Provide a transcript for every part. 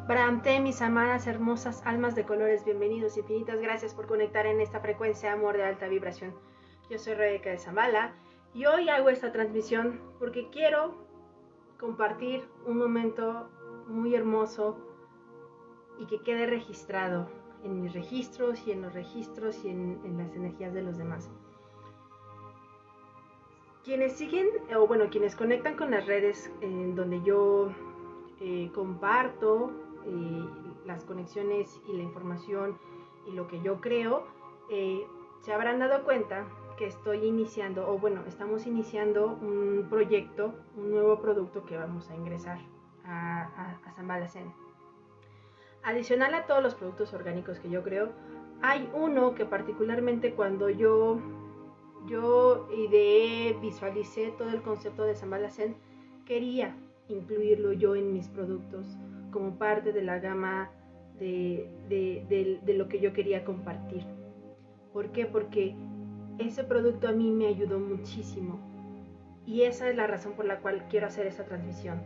Brahmte, mis amadas, hermosas almas de colores, bienvenidos, infinitas gracias por conectar en esta frecuencia de amor de alta vibración. Yo soy Rebeca de Zambala y hoy hago esta transmisión porque quiero compartir un momento muy hermoso y que quede registrado en mis registros y en los registros y en las energías de los demás. Quienes siguen, o bueno, quienes conectan con las redes en donde yo comparto las conexiones y la información y lo que yo creo, se habrán dado cuenta que estoy iniciando, o bueno, estamos iniciando un proyecto, un nuevo producto que vamos a ingresar a Zambala Zen. Adicional a todos los productos orgánicos que yo creo, hay uno que particularmente cuando yo ideé, visualicé todo el concepto de Zambala Zen, quería incluirlo yo en mis productos como parte de la gama de lo que yo quería compartir. ¿Por qué? Porque ese producto a mí me ayudó muchísimo y esa es la razón por la cual quiero hacer esta transmisión,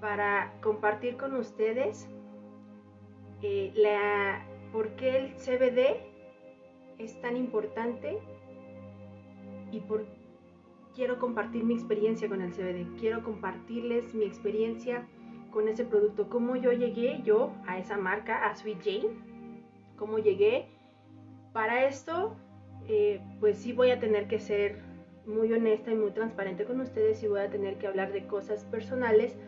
para compartir con ustedes por qué el CBD es tan importante y quiero compartir mi experiencia con el CBD. Quiero compartirles mi experiencia con ese producto, cómo yo llegué a esa marca, a Sweet Jane, cómo llegué. Para esto, pues sí voy a tener que ser muy honesta y muy transparente con ustedes y voy a tener que hablar de cosas personales,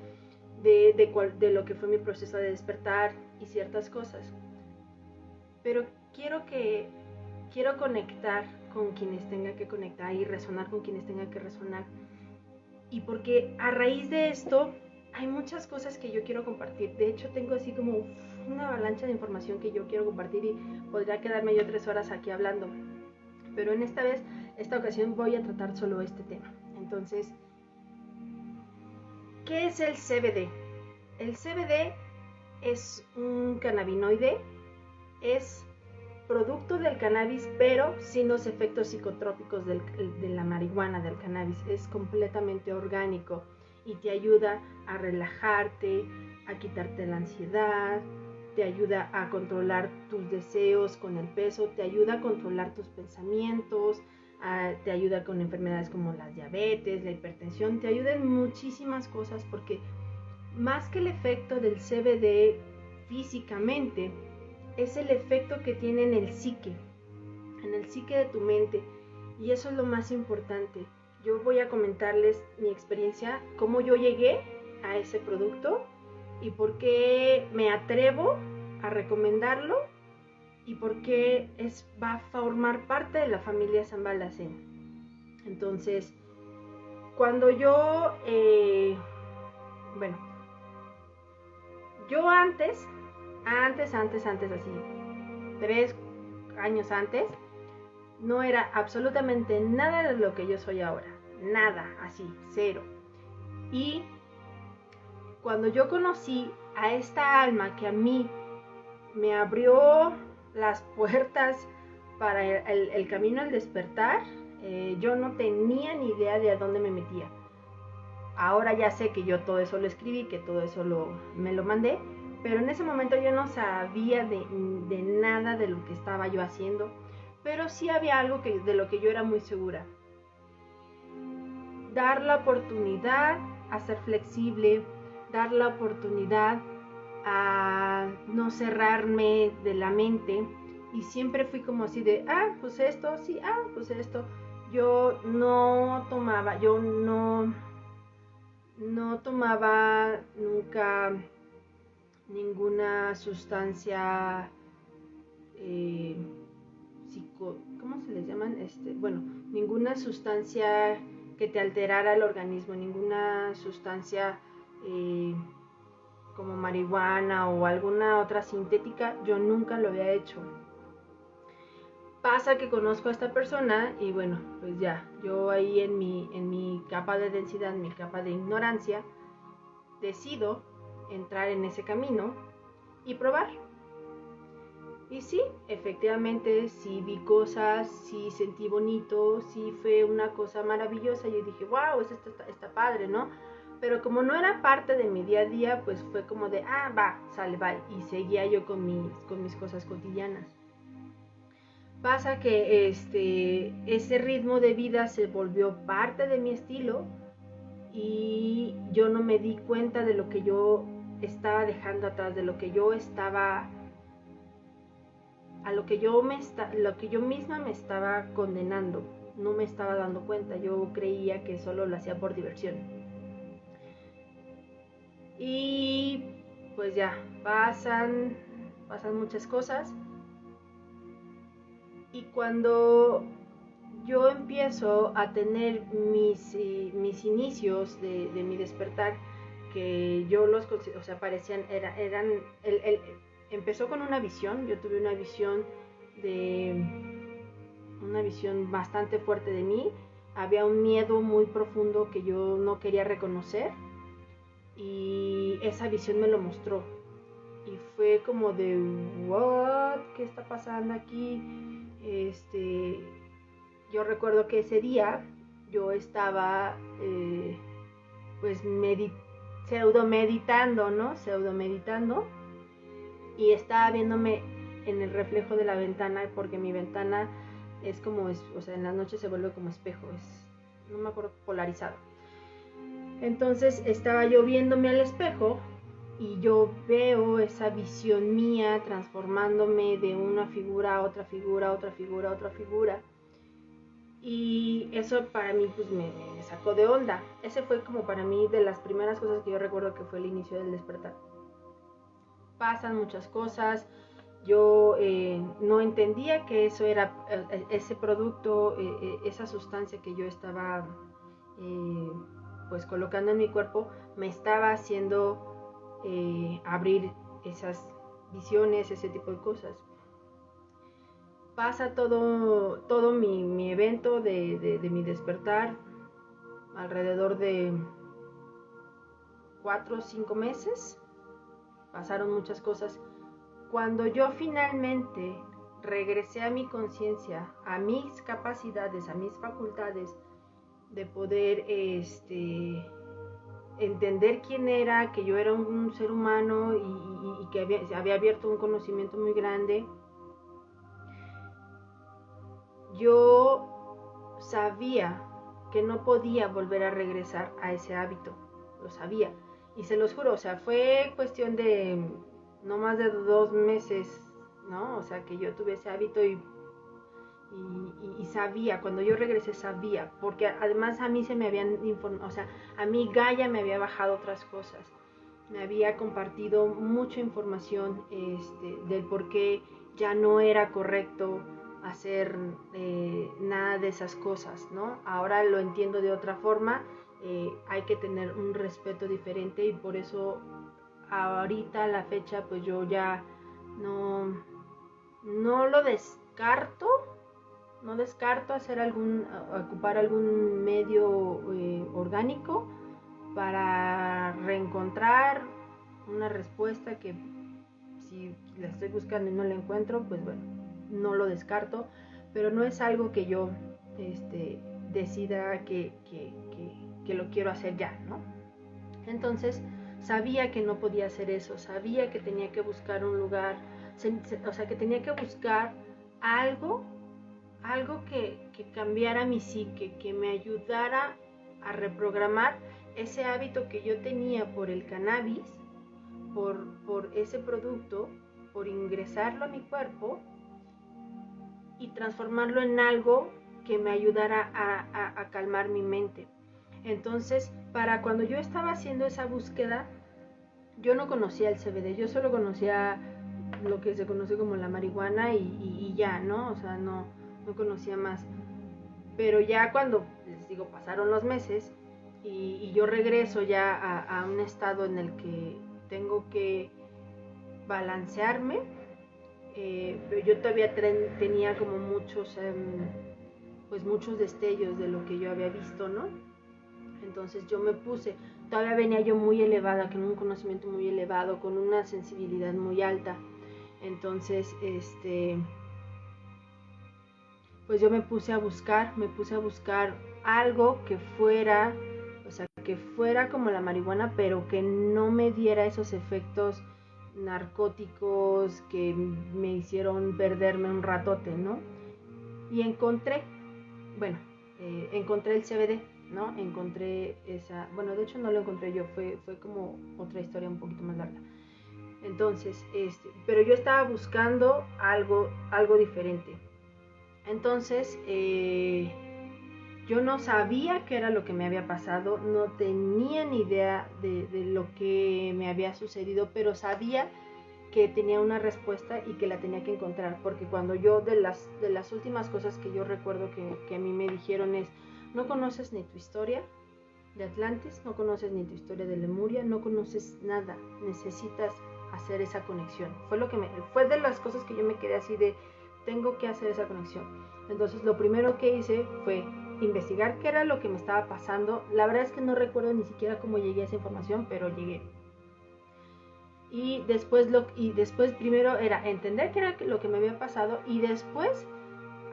de lo que fue mi proceso de despertar y ciertas cosas. Pero quiero conectar con quienes tenga que conectar y resonar con quienes tenga que resonar. Y porque a raíz de esto hay muchas cosas que yo quiero compartir. De hecho, tengo así como una avalancha de información que yo quiero compartir y podría quedarme yo 3 horas aquí hablando. Pero en esta ocasión voy a tratar solo este tema. Entonces, ¿qué es el CBD? El CBD es un cannabinoide, es producto del cannabis, pero sin los efectos psicotrópicos de la marihuana, del cannabis. Es completamente orgánico y te ayuda a relajarte, a quitarte la ansiedad, te ayuda a controlar tus deseos con el peso, te ayuda a controlar tus pensamientos, te ayuda con enfermedades como la diabetes, la hipertensión, te ayuda en muchísimas cosas, porque más que el efecto del CBD físicamente, es el efecto que tiene en el psique de tu mente, y eso es lo más importante. Yo voy a comentarles mi experiencia, cómo yo llegué a ese producto y por qué me atrevo a recomendarlo y por qué va a formar parte de la familia Zambala Zen. Entonces, cuando yo antes, así, 3 años antes, no era absolutamente nada de lo que yo soy ahora. Nada, así, cero. Y cuando yo conocí a esta alma que a mí me abrió las puertas para el camino al despertar, yo no tenía ni idea de a dónde me metía. Ahora ya sé que yo todo eso lo escribí, que todo eso me lo mandé, pero en ese momento yo no sabía de nada de lo que estaba yo haciendo, pero sí había algo de lo que yo era muy segura. Dar la oportunidad a ser flexible, dar la oportunidad a no cerrarme de la mente, y siempre fui como así de, pues esto, sí, pues esto. Yo no tomaba nunca ninguna sustancia ¿cómo se les llaman? Ninguna sustancia que te alterara el organismo, ninguna sustancia como marihuana o alguna otra sintética, yo nunca lo había hecho. Pasa que conozco a esta persona y bueno, pues ya, yo ahí en mi capa de densidad, en mi capa de ignorancia, decido entrar en ese camino y probar. Y sí, efectivamente, sí vi cosas, sí sentí bonito, sí fue una cosa maravillosa. Yo dije, wow, esto está padre, ¿no? Pero como no era parte de mi día a día, pues fue como de, va, sale, bye. Y seguía yo con mis cosas cotidianas. Pasa que ese ritmo de vida se volvió parte de mi estilo y yo no me di cuenta de lo que yo estaba dejando atrás, de lo que yo estaba, a lo que yo misma me estaba condenando. No me estaba dando cuenta, yo creía que solo lo hacía por diversión. Y pues ya, pasan muchas cosas. Y cuando yo empiezo a tener mis inicios de mi despertar, que yo los considero, o sea, parecían, empezó con una visión. Yo tuve una visión bastante fuerte de mí. Había un miedo muy profundo que yo no quería reconocer, y esa visión me lo mostró. Y fue como de, what, ¿qué está pasando aquí? Yo recuerdo que ese día yo estaba pues pseudo meditando, y estaba viéndome en el reflejo de la ventana, porque mi ventana es como, o sea, en las noches se vuelve como espejo, no me acuerdo, polarizado. Entonces estaba yo viéndome al espejo y yo veo esa visión mía transformándome de una figura a otra figura, a otra figura, a otra figura. Y eso para mí pues me sacó de onda. Ese fue como para mí de las primeras cosas que yo recuerdo que fue el inicio del despertar. Pasan muchas cosas. Yo no entendía que eso era ese producto, esa sustancia que yo estaba pues colocando en mi cuerpo, me estaba haciendo abrir esas visiones, ese tipo de cosas. Pasa todo mi evento de mi despertar alrededor de 4 o 5 meses. Pasaron muchas cosas. Cuando yo finalmente regresé a mi conciencia, a mis capacidades, a mis facultades de poder entender quién era, que yo era un ser humano y que había abierto un conocimiento muy grande, yo sabía que no podía volver a regresar a ese hábito, lo sabía, y se los juro, o sea, fue cuestión de no más de 2 meses, ¿no? O sea, que yo tuve ese hábito y sabía, cuando yo regresé sabía, porque además a mí se me habían informado, o sea, a mí Gaia me había bajado otras cosas, me había compartido mucha información del por qué ya no era correcto hacer nada de esas cosas, ¿no? Ahora lo entiendo de otra forma, hay que tener un respeto diferente y por eso ahorita a la fecha pues yo ya no lo descarto, hacer ocupar algún medio orgánico para reencontrar una respuesta que si la estoy buscando y no la encuentro, pues bueno, no lo descarto, pero no es algo que yo decida que lo quiero hacer ya, ¿no? Entonces sabía que no podía hacer eso, sabía que tenía que buscar un lugar, o sea, que tenía que buscar algo que cambiara mi psique, que me ayudara a reprogramar ese hábito que yo tenía por el cannabis, por ese producto, por ingresarlo a mi cuerpo y transformarlo en algo que me ayudara a calmar mi mente. Entonces, para cuando yo estaba haciendo esa búsqueda, yo no conocía el CBD, yo solo conocía lo que se conoce como la marihuana y ya, ¿no? O sea, no conocía más. Pero ya cuando, les digo, pasaron los meses y yo regreso ya a un estado en el que tengo que balancearme, yo todavía tenía como muchos destellos de lo que yo había visto, ¿no? Entonces yo me puse, todavía venía yo muy elevada, con un conocimiento muy elevado, con una sensibilidad muy alta. Entonces, pues yo me puse a buscar algo que fuera, o sea, que fuera como la marihuana, pero que no me diera esos efectos narcóticos que me hicieron perderme un ratote, ¿no? Y encontré el CBD, ¿no? Encontré esa, bueno, de hecho no lo encontré yo, fue como otra historia un poquito más larga. Entonces, pero yo estaba buscando algo diferente. Entonces, yo no sabía qué era lo que me había pasado, no tenía ni idea de lo que me había sucedido, pero sabía que tenía una respuesta y que la tenía que encontrar, porque cuando yo, de las últimas cosas que yo recuerdo que a mí me dijeron es: no conoces ni tu historia de Atlantis, no conoces ni tu historia de Lemuria, no conoces nada, necesitas hacer esa conexión. Fue de las cosas que yo me quedé así de: tengo que hacer esa conexión. Entonces lo primero que hice fue investigar qué era lo que me estaba pasando. La verdad es que no recuerdo ni siquiera cómo llegué a esa información, pero llegué. Y después primero era entender qué era lo que me había pasado, y después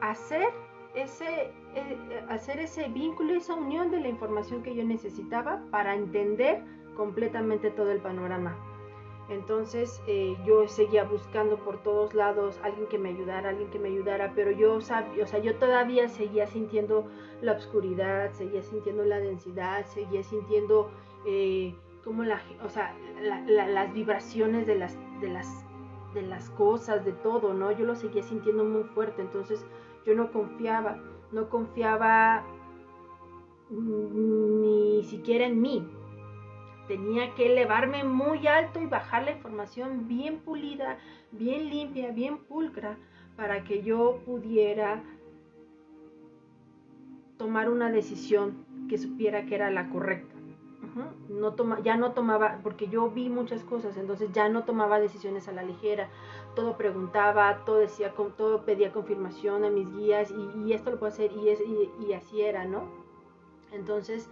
hacer ese vínculo, esa unión de la información que yo necesitaba para entender completamente todo el panorama. Entonces yo seguía buscando por todos lados alguien que me ayudara, pero yo todavía seguía sintiendo la oscuridad, seguía sintiendo la densidad, seguía sintiendo como las vibraciones de las cosas, de todo, ¿no? Yo lo seguía sintiendo muy fuerte. Entonces yo no confiaba ni siquiera en mí. Tenía que elevarme muy alto y bajar la información bien pulida, bien limpia, bien pulcra, para que yo pudiera tomar una decisión que supiera que era la correcta. Ya no tomaba, porque yo vi muchas cosas, entonces ya no tomaba decisiones a la ligera. Todo preguntaba, todo pedía confirmación a mis guías, y esto lo puedo hacer, y así era, ¿no? Entonces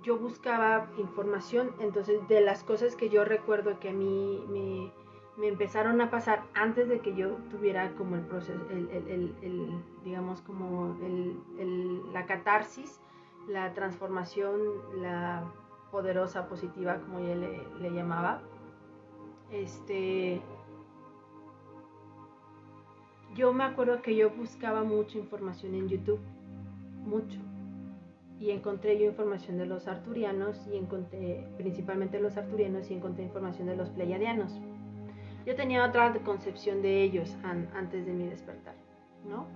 yo buscaba información. Entonces, de las cosas que yo recuerdo que a mí me empezaron a pasar antes de que yo tuviera como el proceso, digamos como la catarsis, la transformación, la poderosa positiva, como ella le llamaba, yo me acuerdo que yo buscaba mucha información en YouTube, mucho, y encontré yo información de los arturianos, y encontré principalmente los arturianos, y encontré información de los pleiadianos. Yo tenía otra concepción de ellos antes de mi despertar, ¿no?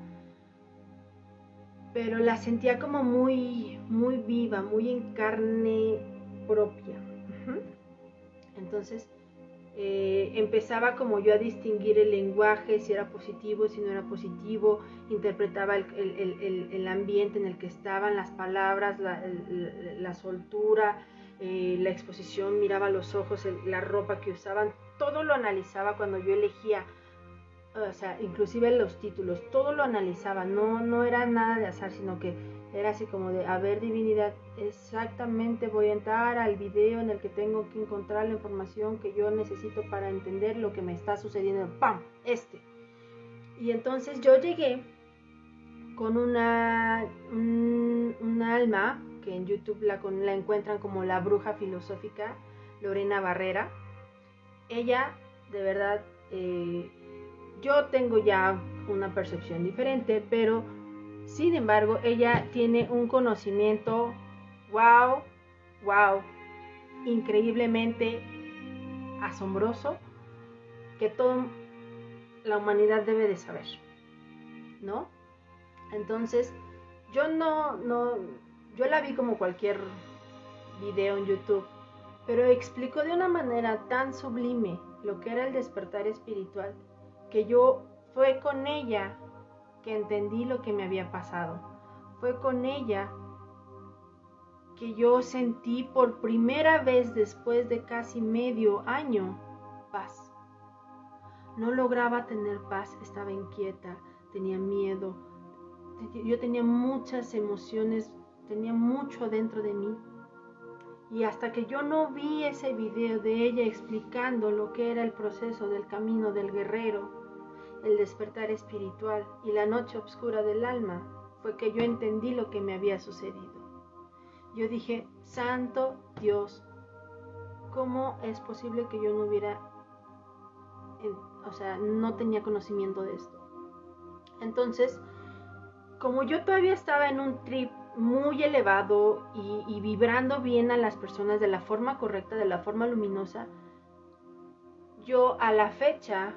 Pero la sentía como muy, muy viva, muy en carne propia. Entonces empezaba como yo a distinguir el lenguaje, si era positivo, si no era positivo, interpretaba el ambiente en el que estaban, las palabras, la soltura, la exposición, miraba los ojos, la ropa que usaban, todo lo analizaba cuando yo elegía. O sea, inclusive los títulos, todo lo analizaba, no era nada de azar, sino que era así como de: a ver, divinidad, exactamente voy a entrar al video en el que tengo que encontrar la información que yo necesito para entender lo que me está sucediendo. ¡Pam! Y entonces yo llegué con un alma que en YouTube la encuentran como la bruja filosófica, Lorena Barrera. Ella, de verdad, yo tengo ya una percepción diferente, pero sin embargo ella tiene un conocimiento wow, increíblemente asombroso, que toda la humanidad debe de saber, ¿no? Entonces yo yo la vi como cualquier video en YouTube, pero explicó de una manera tan sublime lo que era el despertar espiritual, que fue con ella que entendí lo que me había pasado. Fue con ella que yo sentí por primera vez, después de casi medio año, paz. No lograba tener paz, estaba inquieta, tenía miedo, yo tenía muchas emociones, tenía mucho dentro de mí. Y hasta que yo no vi ese video de ella explicando lo que era el proceso del camino del guerrero, el despertar espiritual y la noche oscura del alma, fue que yo entendí lo que me había sucedido. yo dije, santo Dios, ¿cómo es posible que yo no hubiera, no tenía conocimiento de esto? Entonces, como yo todavía estaba en un trip muy elevado y vibrando bien a las personas de la forma correcta, de la forma luminosa, yo a la fecha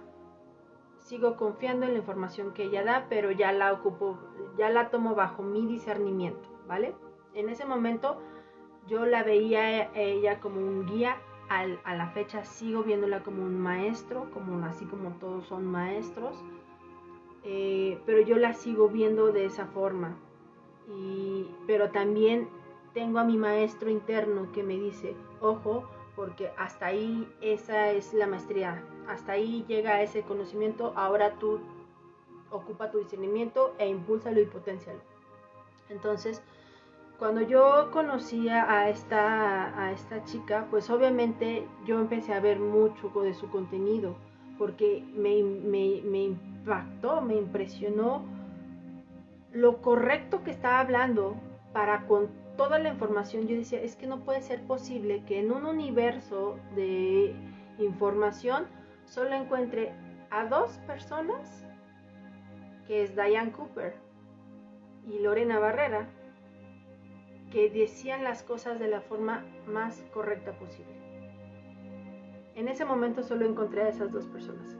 sigo confiando en la información que ella da, pero ya la tomo bajo mi discernimiento, ¿vale? En ese momento yo la veía a ella como un guía, a la fecha sigo viéndola como un maestro, así como todos son maestros, pero yo la sigo viendo de esa forma. Pero también tengo a mi maestro interno que me dice, ojo, porque hasta ahí esa es la maestría, hasta ahí llega ese conocimiento, ahora tú ocupa tu discernimiento e impúlsalo y potencialo. Entonces, cuando yo conocí a esta chica, pues obviamente yo empecé a ver mucho de su contenido, porque me impactó, me impresionó lo correcto que estaba hablando para con toda la información. Yo decía, es que no puede ser posible que en un universo de información solo encuentre a dos personas, que es Diane Cooper y Lorena Barrera, que decían las cosas de la forma más correcta posible. En ese momento solo encontré a esas dos personas.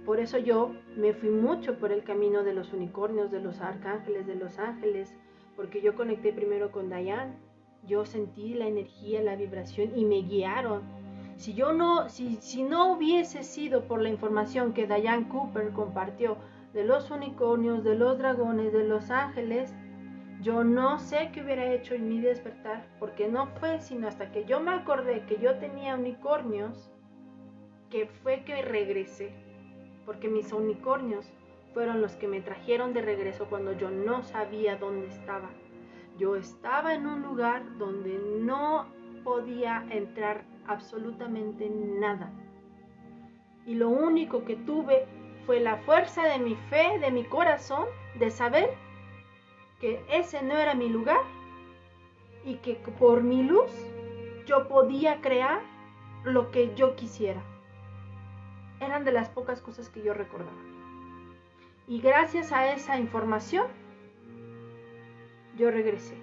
Por eso yo me fui mucho por el camino de los unicornios, de los arcángeles, de los ángeles, porque yo conecté primero con Diane, yo sentí la energía, la vibración y me guiaron. Si no hubiese sido por la información que Diane Cooper compartió de los unicornios, de los dragones, de los ángeles, yo no sé qué hubiera hecho en mi despertar, porque no fue sino hasta que yo me acordé que yo tenía unicornios, que fue que regresé. Porque mis unicornios fueron los que me trajeron de regreso cuando yo no sabía dónde estaba. Yo estaba en un lugar donde no podía entrar absolutamente nada. Y lo único que tuve fue la fuerza de mi fe, de mi corazón, de saber que ese no era mi lugar y que por mi luz yo podía crear lo que yo quisiera. Eran de las pocas cosas que yo recordaba. Y gracias a esa información, yo regresé.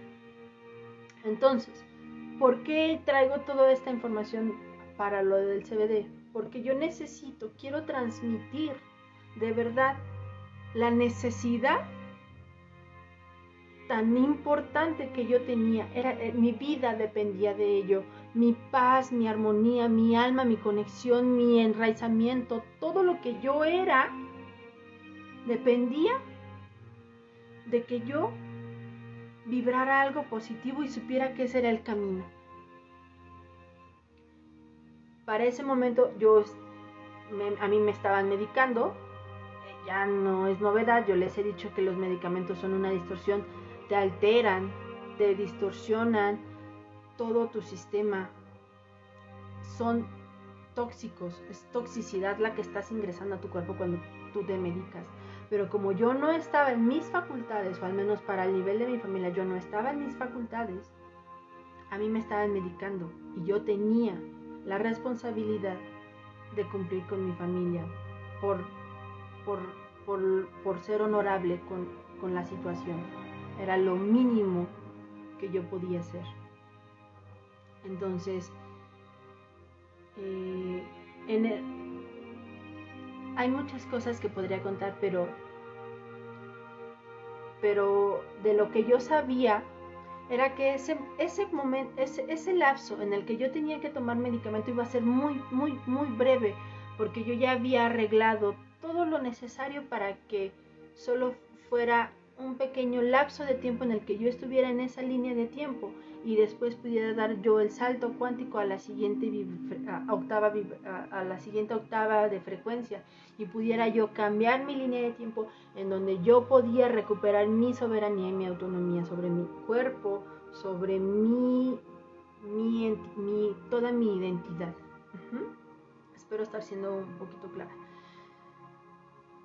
Entonces, ¿por qué traigo toda esta información para lo del CBD? Porque yo quiero transmitir de verdad la necesidad tan importante que yo tenía. Mi vida dependía de ello. Mi paz, mi armonía, mi alma, mi conexión, mi enraizamiento, todo lo que yo era, dependía de que yo vibrara algo positivo y supiera que ese era el camino. Para ese momento a mí me estaban medicando, ya no es novedad, yo les he dicho que los medicamentos son una distorsión, te alteran, te distorsionan todo tu sistema, son tóxicos, es toxicidad la que estás ingresando a tu cuerpo cuando tú te medicas. Pero como yo no estaba en mis facultades, o al menos para el nivel de mi familia, yo no estaba en mis facultades, a mí me estaban medicando y yo tenía la responsabilidad de cumplir con mi familia por ser honorable con la situación. Era lo mínimo que yo podía hacer. Entonces, hay muchas cosas que podría contar, pero de lo que yo sabía era que ese momento, ese lapso en el que yo tenía que tomar medicamento iba a ser muy, muy, muy breve, porque yo ya había arreglado todo lo necesario para que solo fuera un pequeño lapso de tiempo en el que yo estuviera en esa línea de tiempo y después pudiera dar yo el salto cuántico a la siguiente octava de frecuencia y pudiera yo cambiar mi línea de tiempo en donde yo podía recuperar mi soberanía y mi autonomía sobre mi cuerpo, sobre toda mi identidad. Espero estar siendo un poquito clara.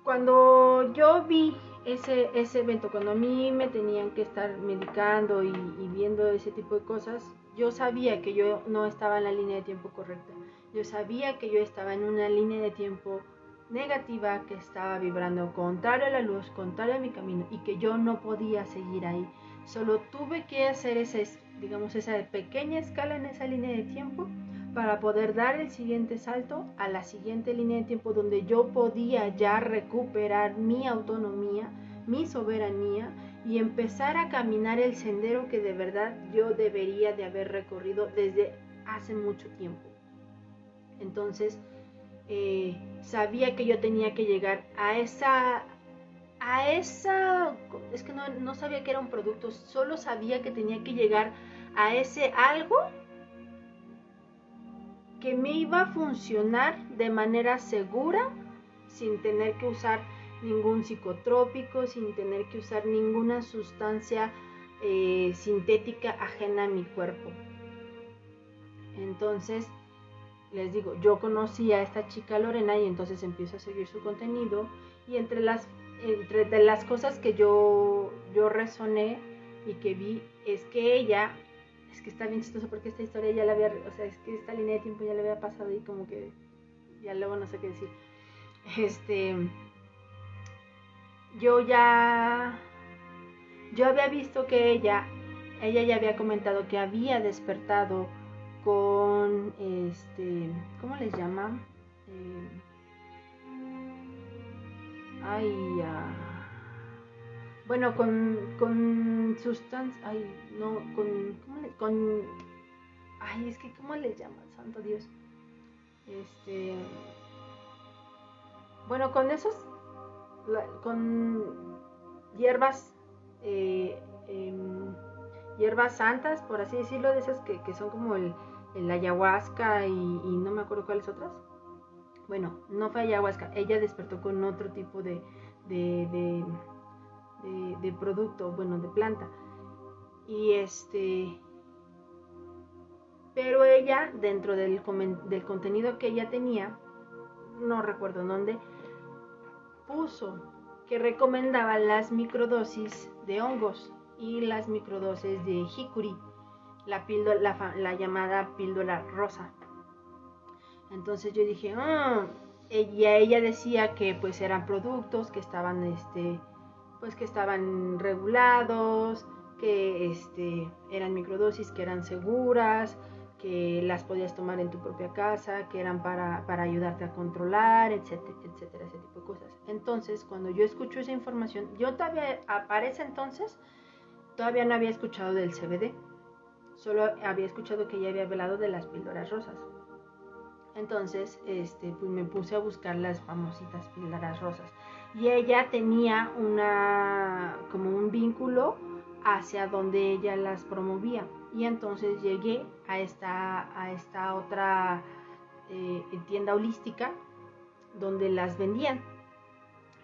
cuando yo vi ese evento, cuando a mí me tenían que estar medicando y viendo ese tipo de cosas, yo sabía que yo no estaba en la línea de tiempo correcta. Yo sabía que yo estaba en una línea de tiempo negativa, que estaba vibrando contrario a la luz, contrario a mi camino, y que yo no podía seguir ahí. Solo tuve que hacer esa pequeña escala en esa línea de tiempo para poder dar el siguiente salto a la siguiente línea de tiempo, donde yo podía ya recuperar mi autonomía, mi soberanía, y empezar a caminar el sendero que de verdad yo debería de haber recorrido desde hace mucho tiempo. Entonces sabía que yo tenía que llegar a esa, es que no sabía que era un producto, solo sabía que tenía que llegar a ese algo que me iba a funcionar de manera segura, sin tener que usar ningún psicotrópico, sin tener que usar ninguna sustancia sintética ajena a mi cuerpo. Entonces, les digo, yo conocí a esta chica Lorena y entonces empiezo a seguir su contenido, y entre de las cosas que yo resoné y que vi es que ella, es que está bien chistoso porque esta historia ya la había, o sea, es que esta línea de tiempo ya le había pasado y como que ya luego no sé qué decir. Yo había visto que ella ya había comentado que había despertado con ¿cómo les llaman? Bueno, con sustancia, es que ¿cómo les llaman? Santo Dios. Bueno, con esos, con hierbas, hierbas santas, por así decirlo, de esas que son como el ayahuasca y no me acuerdo cuáles otras. Bueno, no fue ayahuasca, ella despertó con otro tipo de producto, bueno, de planta. Y pero ella, dentro del contenido que ella tenía, no recuerdo en dónde, puso que recomendaba las microdosis de hongos y las microdosis de jicuri, la llamada píldora rosa. Entonces yo dije, ella decía que pues eran productos que estaban que estaban regulados, que eran microdosis, que eran seguras, que las podías tomar en tu propia casa, que eran para ayudarte a controlar, etcétera, etcétera, ese tipo de cosas. Entonces, cuando yo escucho esa información, yo todavía, para ese entonces, todavía no había escuchado del CBD, solo había escuchado que ella había hablado de las píldoras rosas. Entonces, pues me puse a buscar las famositas píldoras rosas. Y ella tenía como un vínculo hacia donde ella las promovía. Y entonces llegué a esta otra tienda holística donde las vendían.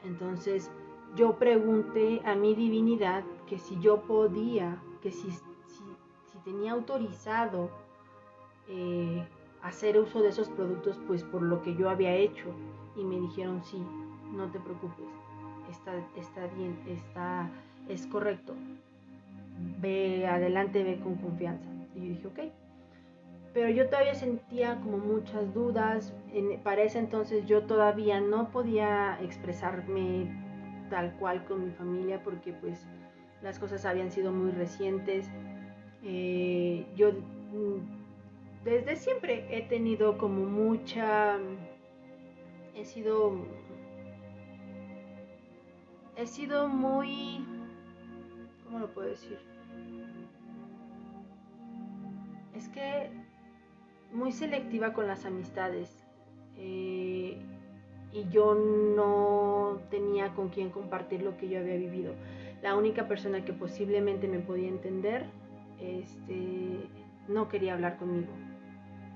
Entonces yo pregunté a mi divinidad que si yo podía, que si tenía autorizado hacer uso de esos productos, pues por lo que yo había hecho. Y me dijeron, sí, no te preocupes, está bien, es correcto, ve adelante, ve con confianza. Y yo dije, ok. Pero yo todavía sentía como muchas dudas. Para ese entonces yo todavía no podía expresarme tal cual con mi familia, porque pues las cosas habían sido muy recientes. Yo desde siempre he tenido como he sido muy, ¿cómo lo puedo decir? Es que muy selectiva con las amistades, y yo no tenía con quién compartir lo que yo había vivido. La única persona que posiblemente me podía entender, no quería hablar conmigo.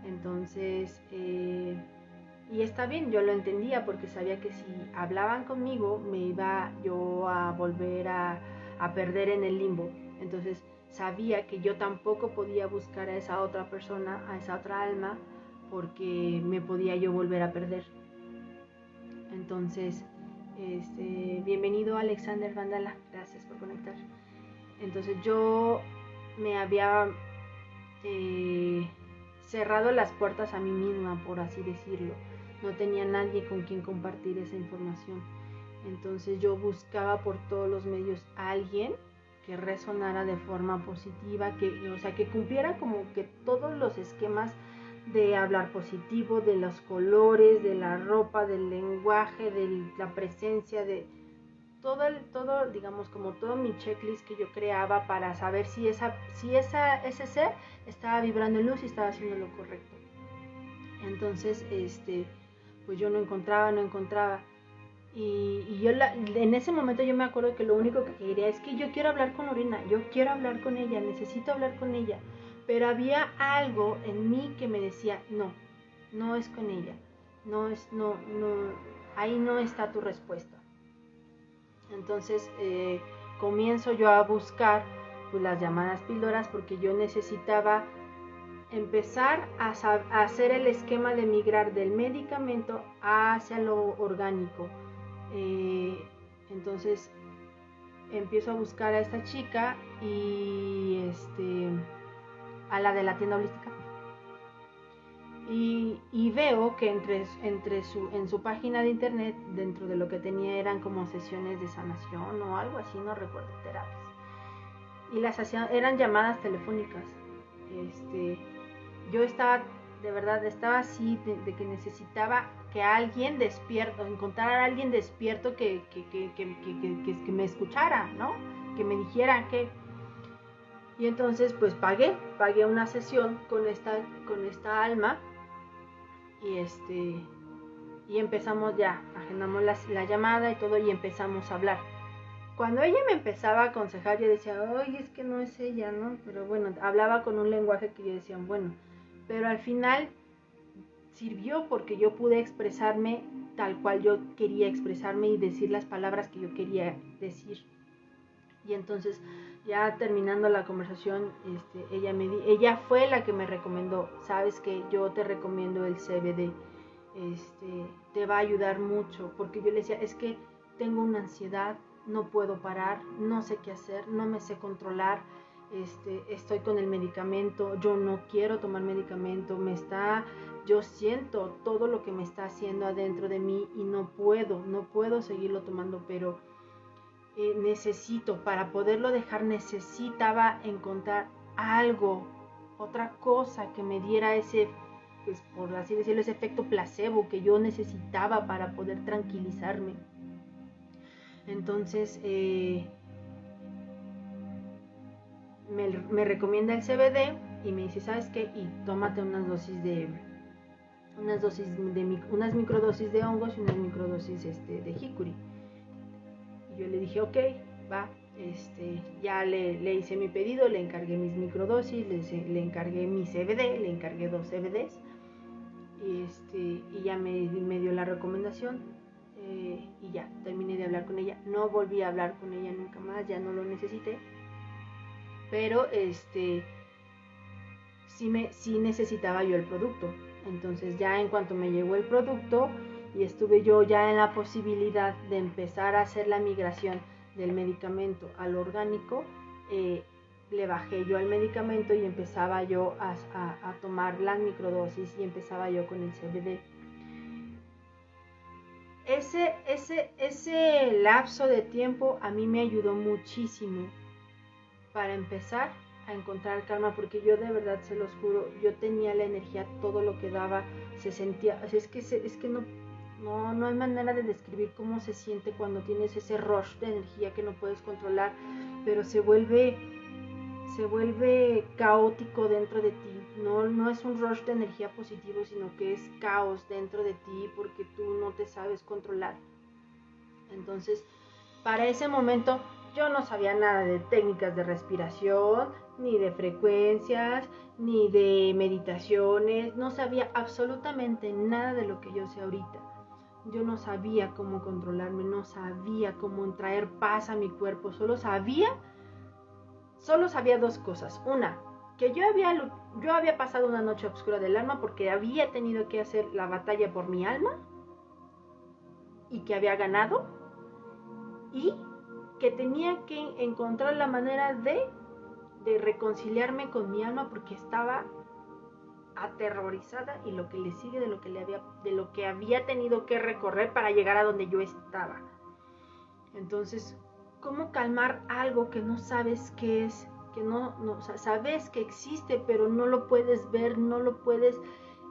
Entonces, y está bien, yo lo entendía porque sabía que si hablaban conmigo me iba yo a volver a perder en el limbo. Entonces sabía que yo tampoco podía buscar a esa otra persona, a esa otra alma, porque me podía yo volver a perder. Entonces Bienvenido Alexander Vandala, gracias por conectar. Entonces yo me había cerrado las puertas a mí misma, por así decirlo. No tenía nadie con quien compartir esa información. Entonces yo buscaba por todos los medios a alguien que resonara de forma positiva, que cumpliera como que todos los esquemas de hablar positivo, de los colores, de la ropa, del lenguaje, de la presencia, de todo, digamos, como todo mi checklist que yo creaba para saber si ese ser estaba vibrando en luz y estaba haciendo lo correcto. Entonces, pues yo no encontraba. Y yo en ese momento yo me acuerdo que lo único que quería es que yo quiero hablar con Lorena, yo quiero hablar con ella, necesito hablar con ella. Pero había algo en mí que me decía, no es con ella, ahí no está tu respuesta. Entonces comienzo yo a buscar pues, las llamadas píldoras, porque yo necesitaba empezar a hacer el esquema de migrar del medicamento hacia lo orgánico. Entonces empiezo a buscar a esta chica y a la de la tienda holística, y veo que en su página de internet, dentro de lo que tenía, eran como sesiones de sanación o algo así, no recuerdo, terapias, y las hacían, eran llamadas telefónicas. Yo estaba así de que necesitaba que alguien despierto, encontrar a alguien despierto que me escuchara, ¿no? Que me dijera que... Y entonces pues pagué una sesión con esta alma, y empezamos ya, agendamos la llamada y todo, y empezamos a hablar. Cuando ella me empezaba a aconsejar, yo decía, ay, es que no es ella, ¿no? Pero bueno, hablaba con un lenguaje que yo decía, bueno, pero al final sirvió porque yo pude expresarme tal cual yo quería expresarme y decir las palabras que yo quería decir. Y entonces, ya terminando la conversación, ella fue la que me recomendó, sabes que yo te recomiendo el CBD, te va a ayudar mucho, porque yo le decía, es que tengo una ansiedad, no puedo parar, no sé qué hacer, no me sé controlar, estoy con el medicamento, yo no quiero tomar medicamento, yo siento todo lo que me está haciendo adentro de mí y no puedo seguirlo tomando, pero para poderlo dejar, necesitaba encontrar algo, otra cosa que me diera ese, pues por así decirlo, ese efecto placebo que yo necesitaba para poder tranquilizarme. Entonces me recomienda el CBD y me dice, ¿sabes qué? Y tómate unas microdosis de hongos y unas microdosis de jicuri. Y yo le dije, ok, va. Ya le hice mi pedido, le encargué mis microdosis, le encargué mi CBD, le encargué 2 CBDs, y ya me dio la recomendación, y ya terminé de hablar con ella. No volví a hablar con ella nunca más, ya no lo necesité, pero sí necesitaba yo el producto. Entonces ya en cuanto me llegó el producto y estuve yo ya en la posibilidad de empezar a hacer la migración del medicamento al orgánico, le bajé yo al medicamento y empezaba yo a tomar las microdosis y empezaba yo con el CBD. Ese lapso de tiempo a mí me ayudó muchísimo para empezar a encontrar calma, porque yo de verdad se los juro, yo tenía la energía, todo lo que daba, se sentía, es que no hay manera de describir cómo se siente cuando tienes ese rush de energía que no puedes controlar, pero se vuelve caótico dentro de ti. No es un rush de energía positivo, sino que es caos dentro de ti porque tú no te sabes controlar. Entonces, para ese momento yo no sabía nada de técnicas de respiración, ni de frecuencias, ni de meditaciones, no sabía absolutamente nada de lo que yo sé ahorita. Yo no sabía cómo controlarme, no sabía cómo traer paz a mi cuerpo, solo sabía 2 cosas. Una, que yo había pasado una noche oscura del alma porque había tenido que hacer la batalla por mi alma y que había ganado. y que tenía que encontrar la manera de reconciliarme con mi alma porque estaba aterrorizada y lo que le sigue de lo que había tenido que recorrer para llegar a donde yo estaba. Entonces, ¿cómo calmar algo que no sabes qué es? Que o sea, sabes que existe, pero no lo puedes ver, no lo puedes,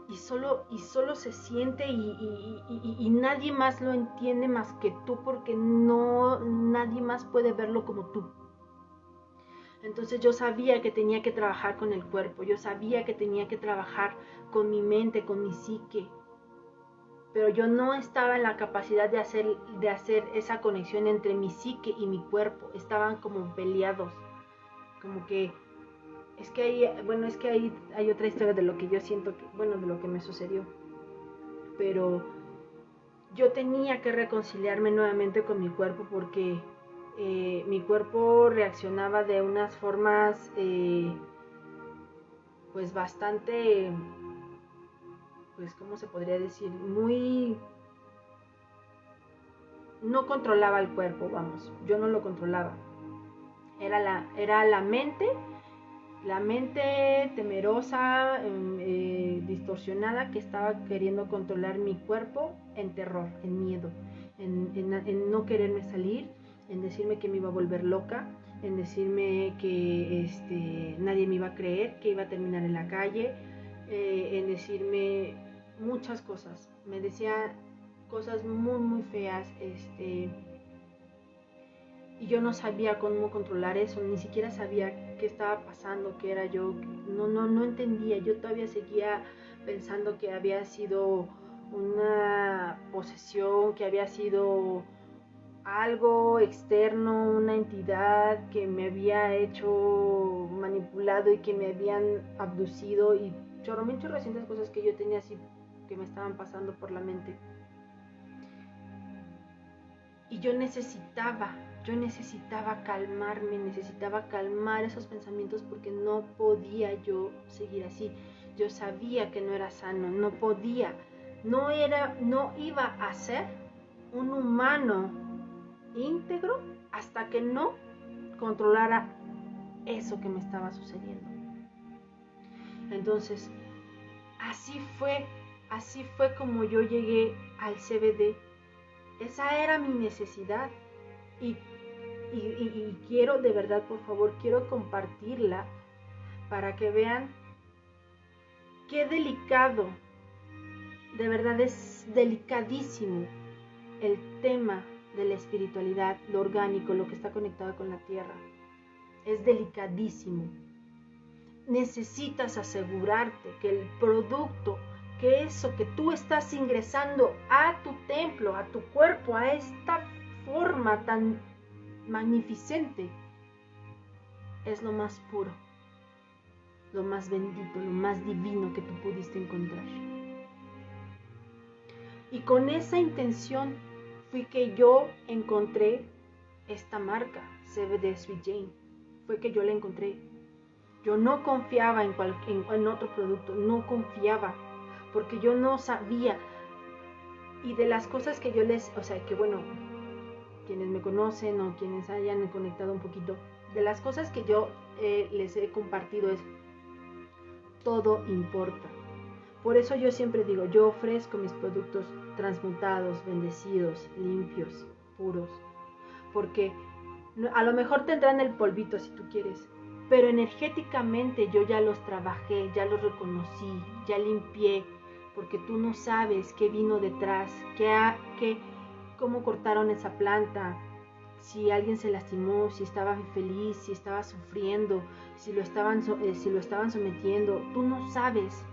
y solo se siente y nadie más lo entiende más que tú, porque nadie más puede verlo como tú. Entonces yo sabía que tenía que trabajar con el cuerpo, yo sabía que tenía que trabajar con mi mente, con mi psique, pero yo no estaba en la capacidad de hacer esa conexión entre mi psique y mi cuerpo. Estaban como peleados, como que es que hay otra historia de lo que yo siento, de lo que me sucedió, pero yo tenía que reconciliarme nuevamente con mi cuerpo porque mi cuerpo reaccionaba de unas formas pues bastante, pues cómo se podría decir, no controlaba el cuerpo, vamos, yo no lo controlaba. Era la mente temerosa, distorsionada, que estaba queriendo controlar mi cuerpo en terror, en miedo, en no quererme salir, en decirme que me iba a volver loca, en decirme que nadie me iba a creer, que iba a terminar en la calle, en decirme muchas cosas. Me decía cosas muy, muy feas, y yo no sabía cómo controlar eso, ni siquiera sabía qué estaba pasando, qué era yo, no entendía. Yo todavía seguía pensando que había sido una posesión, que había sido algo externo, una entidad que me había hecho manipulado y que me habían abducido, y chorro recientes cosas que yo tenía así que me estaban pasando por la mente. Y yo necesitaba calmarme, necesitaba calmar esos pensamientos porque no podía yo seguir así. Yo sabía que no era sano, no podía, no iba a ser un humano íntegro hasta que no controlara eso que me estaba sucediendo. Entonces, así fue como yo llegué al CBD. Esa era mi necesidad y quiero, de verdad, por favor, quiero compartirla para que vean qué delicado, de verdad es delicadísimo el tema de la espiritualidad, lo orgánico, lo que está conectado con la tierra. Es delicadísimo. Necesitas asegurarte que el producto, que eso que tú estás ingresando a tu templo, a tu cuerpo, a esta forma tan magnificente, es lo más puro, lo más bendito, lo más divino que tú pudiste encontrar. Y con esa intención fui que yo encontré esta marca, CBD Sweet Jane. Fue que yo la encontré. Yo no confiaba en otro producto, no confiaba, porque yo no sabía. Y de las cosas que yo quienes me conocen o quienes hayan conectado un poquito, de las cosas que yo les he compartido es, todo importa. Por eso yo siempre digo, yo ofrezco mis productos transmutados, bendecidos, limpios, puros, porque a lo mejor tendrán el polvito si tú quieres, pero energéticamente yo ya los trabajé, ya los reconocí, ya limpié, porque tú no sabes qué vino detrás, cómo cortaron esa planta, si alguien se lastimó, si estaba feliz, si estaba sufriendo, si lo estaban sometiendo. Tú no sabes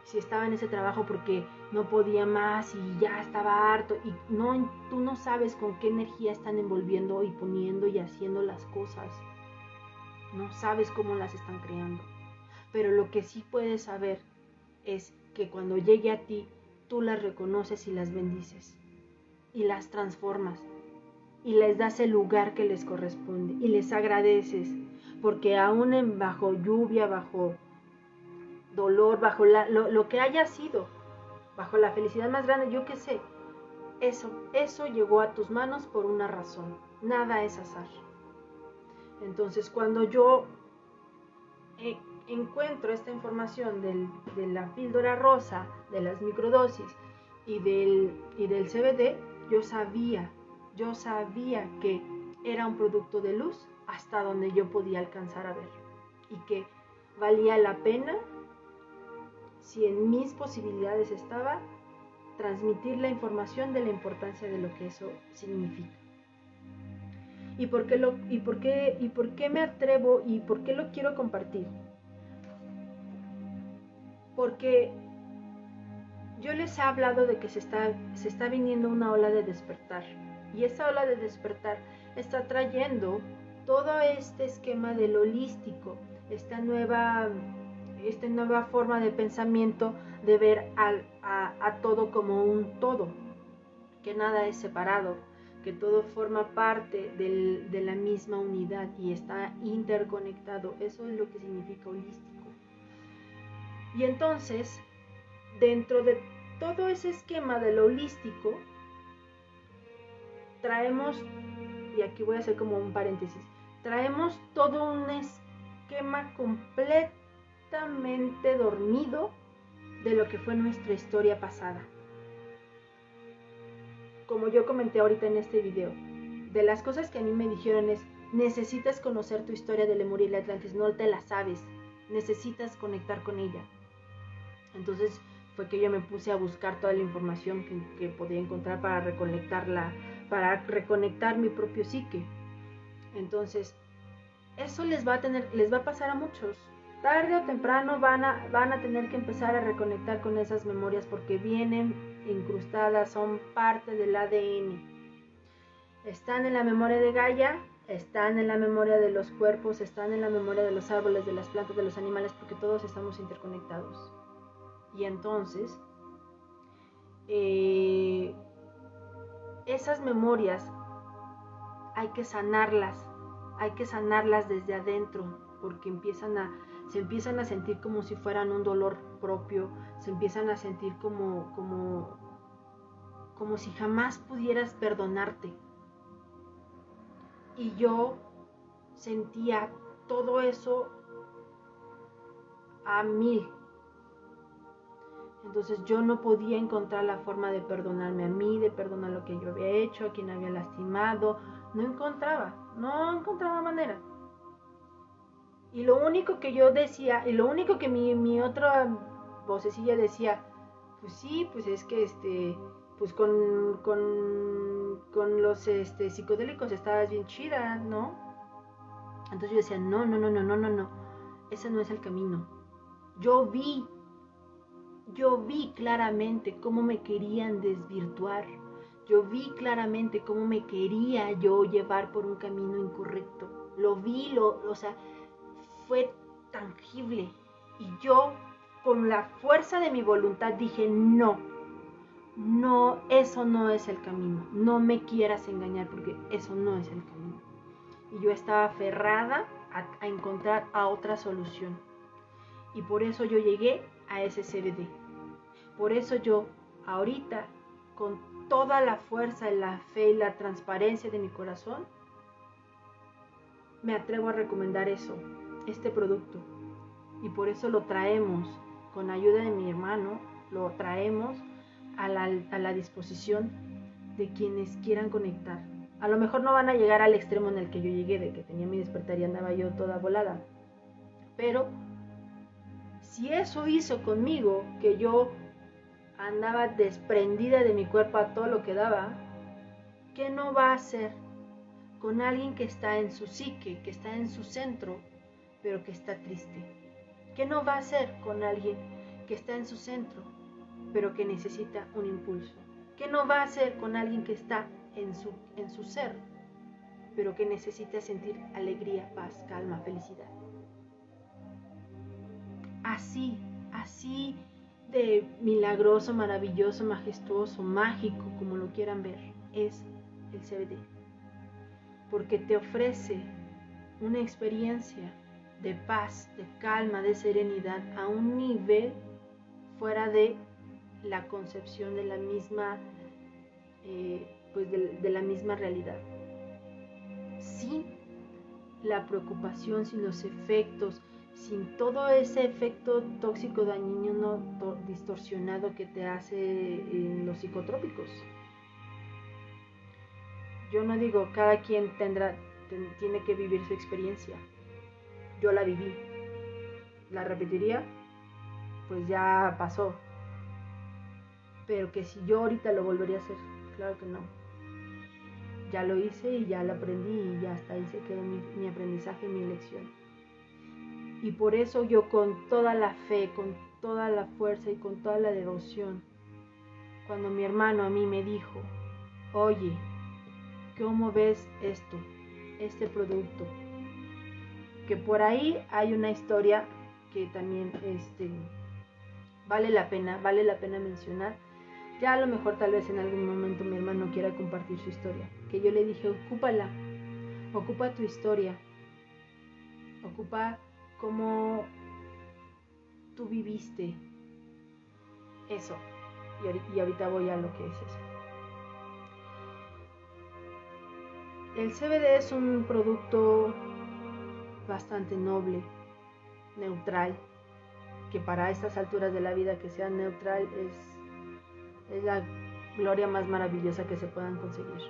si estaba en ese trabajo porque no podía más y ya estaba harto, y tú no sabes con qué energía están envolviendo y poniendo y haciendo las cosas. No sabes cómo las están creando. Pero lo que sí puedes saber es que cuando llegue a ti, tú las reconoces y las bendices y las transformas y les das el lugar que les corresponde y les agradeces, porque aún bajo lluvia, bajo dolor, bajo lo que haya sido, bajo la felicidad más grande, yo qué sé, eso llegó a tus manos por una razón. Nada es azar. Entonces, cuando yo encuentro esta información de la píldora rosa, de las microdosis y del CBD, yo sabía que era un producto de luz hasta donde yo podía alcanzar a ver, y que valía la pena, si en mis posibilidades estaba, transmitir la información de la importancia de lo que eso significa. ¿Y por qué me atrevo y por qué lo quiero compartir? Porque yo les he hablado de que se está viniendo una ola de despertar, y esa ola de despertar está trayendo todo este esquema del holístico, esta nueva forma de pensamiento, de ver a todo como un todo, que nada es separado, que todo forma parte de la misma unidad y está interconectado. Eso es lo que significa holístico. Y entonces, dentro de todo ese esquema de lo holístico, traemos, y aquí voy a hacer como un paréntesis, traemos todo un esquema completamente dormido de lo que fue nuestra historia pasada. Como yo comenté ahorita en este video, de las cosas que a mí me dijeron es: necesitas conocer tu historia de Lemuria y la Atlantis, no te la sabes, necesitas conectar con ella. Entonces fue que yo me puse a buscar toda la información que podía encontrar para reconectar mi propio psique. Entonces, eso les va a pasar a muchos. Tarde o temprano van a tener que empezar a reconectar con esas memorias, porque vienen incrustadas, son parte del ADN. Están en la memoria de Gaia, están en la memoria de los cuerpos, están en la memoria de los árboles, de las plantas, de los animales, porque todos estamos interconectados. Y entonces, esas memorias hay que sanarlas desde adentro, porque se empiezan a sentir como si fueran un dolor propio, se empiezan a sentir como si jamás pudieras perdonarte. Y yo sentía todo eso a 1000. Entonces yo no podía encontrar la forma de perdonarme a mí, de perdonar lo que yo había hecho, a quien había lastimado. No encontraba manera. Y lo único que yo decía, y lo único que mi otra vocecilla decía: pues sí, pues es que pues con los psicodélicos estabas bien chida, ¿no? Entonces yo decía: no, ese no es el camino. Yo vi claramente cómo me querían desvirtuar. Yo vi claramente cómo me quería yo llevar por un camino incorrecto. Lo vi, o sea, fue tangible. Y yo, con la fuerza de mi voluntad, dije: no, eso no es el camino. No me quieras engañar, porque eso no es el camino. Y yo estaba aferrada a encontrar a otra solución. Y por eso yo llegué a ese CBD. Por eso yo, ahorita, con toda la fuerza, la fe y la transparencia de mi corazón, me atrevo a recomendar este producto. Y por eso lo traemos, con ayuda de mi hermano, lo traemos a la disposición de quienes quieran conectar. A lo mejor no van a llegar al extremo en el que yo llegué, de que tenía mi despertar y andaba yo toda volada. Pero si eso hizo conmigo, que yo andaba desprendida de mi cuerpo a todo lo que daba, ¿qué no va a hacer con alguien que está en su psique, que está en su centro, pero que está triste? ¿Qué no va a hacer con alguien que está en su centro, pero que necesita un impulso? ¿Qué no va a hacer con alguien que está en su ser, pero que necesita sentir alegría, paz, calma, felicidad? Así de milagroso, maravilloso, majestuoso, mágico, como lo quieran ver, es el CBD. Porque te ofrece una experiencia de paz, de calma, de serenidad a un nivel fuera de la concepción de la misma pues de la misma realidad. Sin la preocupación, sin los efectos, sin todo ese efecto tóxico dañino distorsionado que te hace los psicotrópicos. Yo no digo, cada quien tiene que vivir su experiencia. Yo la viví. ¿La repetiría? Pues ya pasó. Pero que si yo ahorita lo volvería a hacer, claro que no. Ya lo hice y ya lo aprendí y ya hasta ahí se quedó mi aprendizaje, mi lección. Y por eso yo con toda la fe, con toda la fuerza y con toda la devoción, cuando mi hermano a mí me dijo, oye, ¿cómo ves esto, este producto? Que por ahí hay una historia que también vale la pena mencionar. Ya a lo mejor tal vez en algún momento mi hermano quiera compartir su historia. Que yo le dije, ocupa tu historia, ocupa cómo tú viviste eso. Y ahorita voy a lo que es eso. El CBD es un producto bastante noble, neutral, que para estas alturas de la vida que sea neutral es la gloria más maravillosa que se puedan conseguir.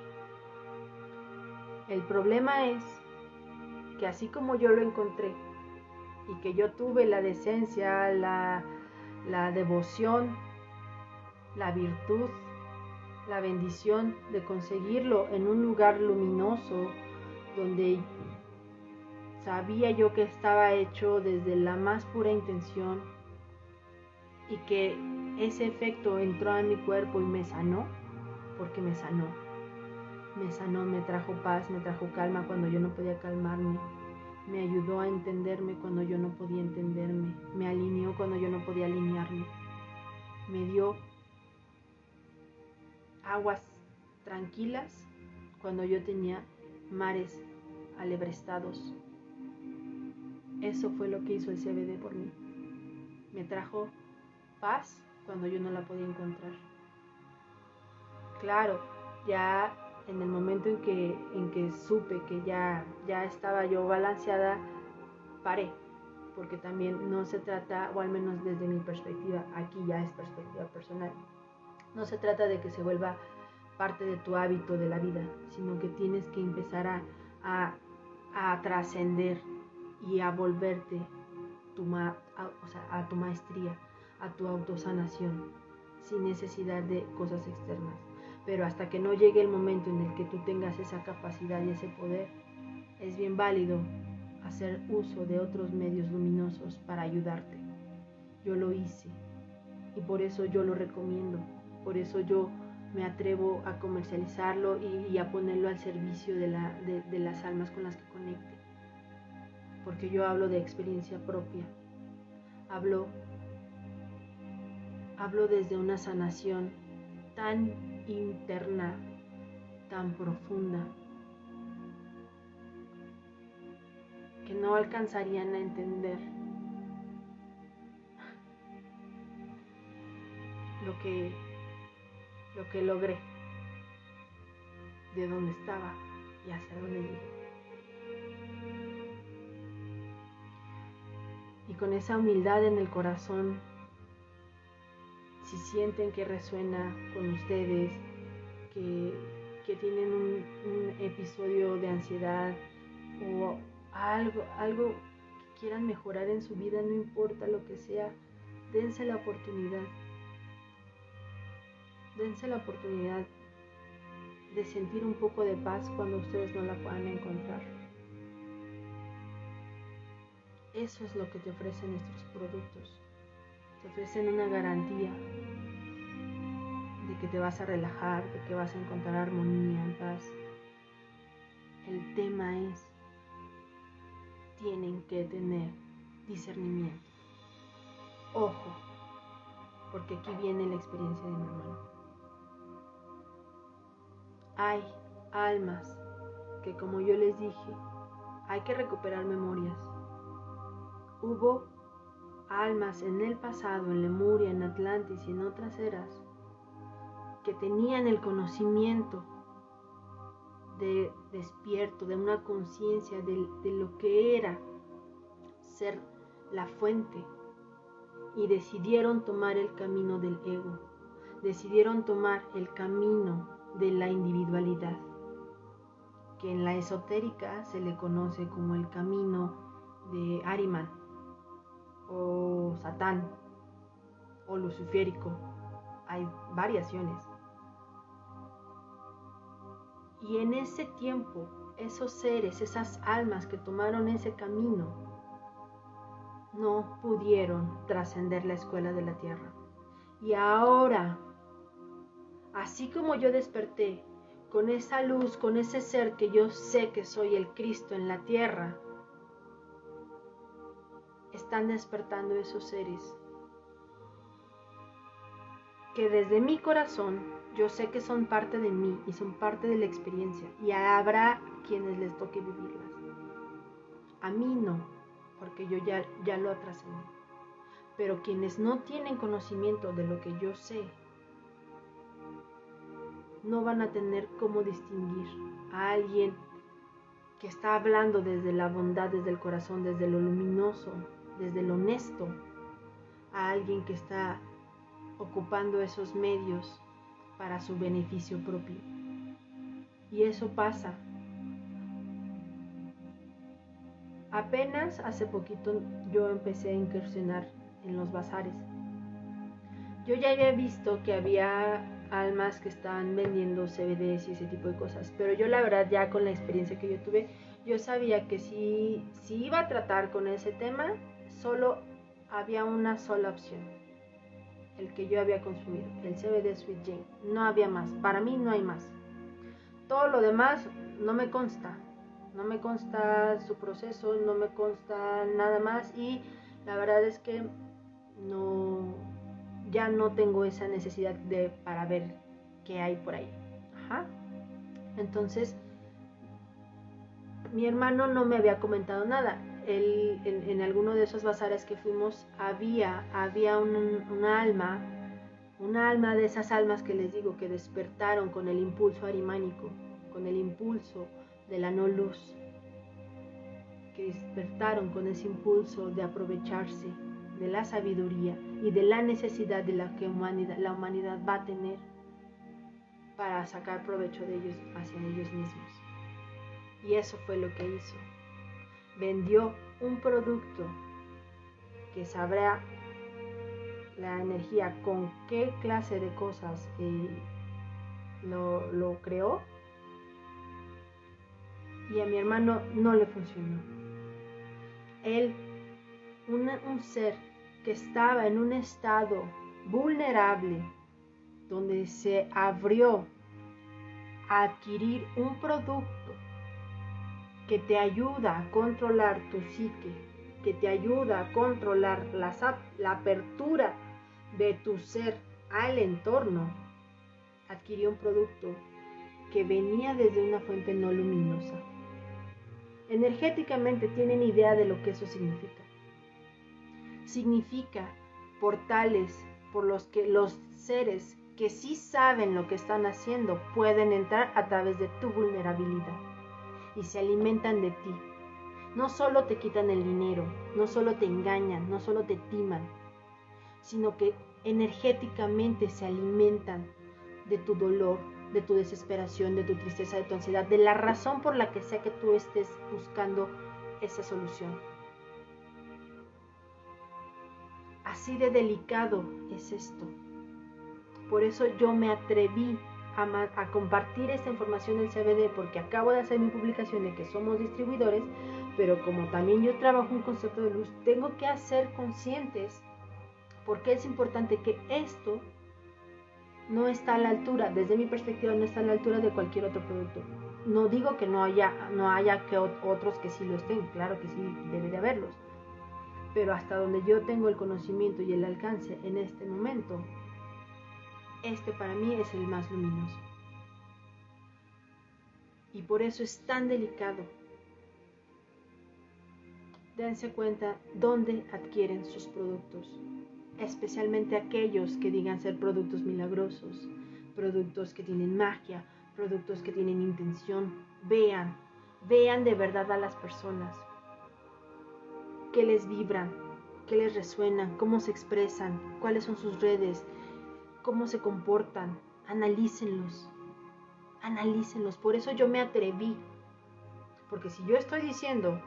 El problema es que así como yo lo encontré y que yo tuve la decencia, la devoción, la virtud, la bendición de conseguirlo en un lugar luminoso donde sabía yo que estaba hecho desde la más pura intención y que ese efecto entró a mi cuerpo y me sanó, porque me sanó, me trajo paz, me trajo calma cuando yo no podía calmarme, me ayudó a entenderme cuando yo no podía entenderme, me alineó cuando yo no podía alinearme, me dio aguas tranquilas cuando yo tenía mares alebrestados. Eso fue lo que hizo el CBD por mí. Me trajo paz cuando yo no la podía encontrar. Claro, ya en el momento en que supe que ya estaba yo balanceada, paré, porque también no se trata, o al menos desde mi perspectiva, aquí ya es perspectiva personal, no se trata de que se vuelva parte de tu hábito de la vida, sino que tienes que empezar a trascender y a volverte a tu maestría, a tu autosanación, sin necesidad de cosas externas. Pero hasta que no llegue el momento en el que tú tengas esa capacidad y ese poder, es bien válido hacer uso de otros medios luminosos para ayudarte. Yo lo hice y por eso yo lo recomiendo, por eso yo me atrevo a comercializarlo y a ponerlo al servicio de las almas con las que conecte, porque yo hablo de experiencia propia, hablo desde una sanación tan interna, tan profunda, que no alcanzarían a entender lo que logré, de dónde estaba y hacia dónde llegué. Y con esa humildad en el corazón, si sienten que resuena con ustedes, que tienen un episodio de ansiedad o algo que quieran mejorar en su vida, no importa lo que sea, dense la oportunidad. Dense la oportunidad de sentir un poco de paz cuando ustedes no la puedan encontrar. Eso es lo que te ofrecen estos productos. Te ofrecen una garantía de que te vas a relajar, de que vas a encontrar armonía, paz. El tema es, tienen que tener discernimiento. Ojo, porque aquí viene la experiencia de mi hermano. Hay almas que, como yo les dije, hay que recuperar memorias. Hubo almas en el pasado, en Lemuria, en Atlantis y en otras eras, que tenían el conocimiento de despierto, de una conciencia de lo que era ser la fuente, y decidieron tomar el camino del ego, decidieron tomar el camino de la individualidad, que en la esotérica se le conoce como el camino de Ahriman, o Satán, o luciférico. Hay variaciones. Y en ese tiempo, esos seres, esas almas que tomaron ese camino, no pudieron trascender la escuela de la tierra. Y ahora, así como yo desperté con esa luz, con ese ser que yo sé que soy el Cristo en la tierra, están despertando esos seres que desde mi corazón yo sé que son parte de mí y son parte de la experiencia, y habrá quienes les toque vivirlas. A mí no, porque yo ya lo trascendí. Pero quienes no tienen conocimiento de lo que yo sé, no van a tener cómo distinguir a alguien que está hablando desde la bondad, desde el corazón, desde lo luminoso, desde lo honesto, a alguien que está ocupando esos medios para su beneficio propio. Y eso pasa. Apenas hace poquito yo empecé a incursionar en los bazares. Yo ya había visto que había almas que estaban vendiendo CBDs y ese tipo de cosas, pero yo la verdad, ya con la experiencia que yo tuve, yo sabía que si iba a tratar con ese tema, solo había una sola opción: el que yo había consumido, el CBD Sweet Jane. No había más, para mí no hay más. Todo lo demás no me consta su proceso, no me consta nada más, y la verdad es que ya no tengo esa necesidad para ver qué hay por ahí. Entonces, mi hermano no me había comentado nada. Él, en alguno de esos bazares que fuimos, había una alma de esas almas que les digo que despertaron con el impulso arimánico, con el impulso de la no luz, que despertaron con ese impulso de aprovecharse de la sabiduría y de la necesidad de la que la humanidad va a tener para sacar provecho de ellos hacia ellos mismos. Y eso fue lo que hizo. Vendió un producto que sabrá la energía con qué clase de cosas lo creó, y a mi hermano no le funcionó. Él, un ser que estaba en un estado vulnerable, donde se abrió a adquirir un producto que te ayuda a controlar tu psique, que te ayuda a controlar la apertura de tu ser al entorno, adquirió un producto que venía desde una fuente no luminosa. Energéticamente, ¿tienen idea de lo que eso significa? Significa portales por los que los seres que sí saben lo que están haciendo pueden entrar a través de tu vulnerabilidad y se alimentan de ti. No solo te quitan el dinero, no solo te engañan, no solo te timan, sino que energéticamente se alimentan de tu dolor, de tu desesperación, de tu tristeza, de tu ansiedad, de la razón por la que sea que tú estés buscando esa solución. Así de delicado es esto. Por eso yo me atreví a compartir esta información del CBD, porque acabo de hacer mi publicación de que somos distribuidores, pero como también yo trabajo un concepto de luz, tengo que hacer conscientes, porque es importante que esto no está a la altura, desde mi perspectiva, no está a la altura de cualquier otro producto. No digo que no haya que otros que sí lo estén, claro que sí, debe de haberlos, pero hasta donde yo tengo el conocimiento y el alcance en este momento, este para mí es el más luminoso. Y por eso es tan delicado. Dense cuenta dónde adquieren sus productos, especialmente aquellos que digan ser productos milagrosos, productos que tienen magia, productos que tienen intención. Vean de verdad a las personas, qué les vibran, qué les resuenan, cómo se expresan, cuáles son sus redes, cómo se comportan. Analícenlos. Por eso yo me atreví, porque si yo estoy diciendo